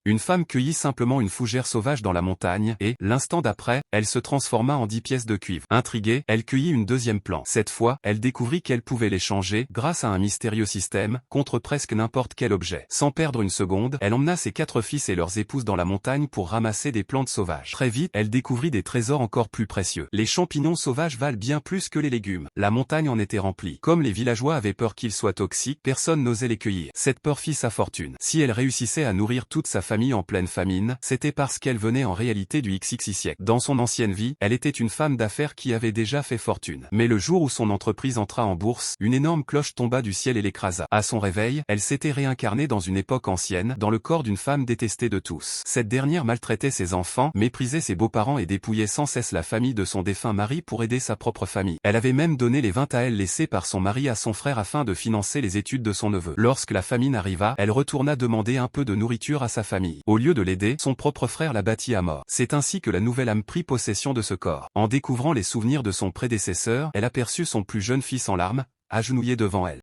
Une femme cueillit simplement une fougère sauvage dans la montagne et, l'instant d'après, elle se transforma en 10 pièces de cuivre. Intriguée, elle cueillit une deuxième plante. Cette fois, elle découvrit qu'elle pouvait l'échanger, grâce à un mystérieux système, contre presque n'importe quel objet. Sans perdre une seconde, elle emmena ses 4 fils et leurs épouses dans la montagne pour ramasser des plantes sauvages. Très vite, elle découvrit des trésors encore plus précieux. Les champignons sauvages valent bien plus que les légumes. La montagne en était remplie. Comme les villageois avaient peur qu'ils soient toxiques, personne n'osait les cueillir. Cette peur fit sa fortune. Si elle réussissait à nourrir toute sa famille en pleine famine, c'était parce qu'elle venait en réalité du XXI siècle. Dans son ancienne vie, elle était une femme d'affaires qui avait déjà fait fortune. Mais le jour où son entreprise entra en bourse, une énorme cloche tomba du ciel et l'écrasa. À son réveil, elle s'était réincarnée dans une époque ancienne, dans le corps d'une femme détestée de tous. Cette dernière maltraitait ses enfants, méprisait ses beaux-parents et dépouillait sans cesse la famille de son défunt mari pour aider sa propre famille. Elle avait même donné les 20 à elle laissés par son mari à son frère afin de financer les études de son neveu. Lorsque la famine arriva, elle retourna demander un peu de nourriture à sa famille. Au lieu de l'aider, son propre frère la battit à mort. C'est ainsi que la nouvelle âme prit possession de ce corps. En découvrant les souvenirs de son prédécesseur, elle aperçut son plus jeune fils en larmes, agenouillé devant elle.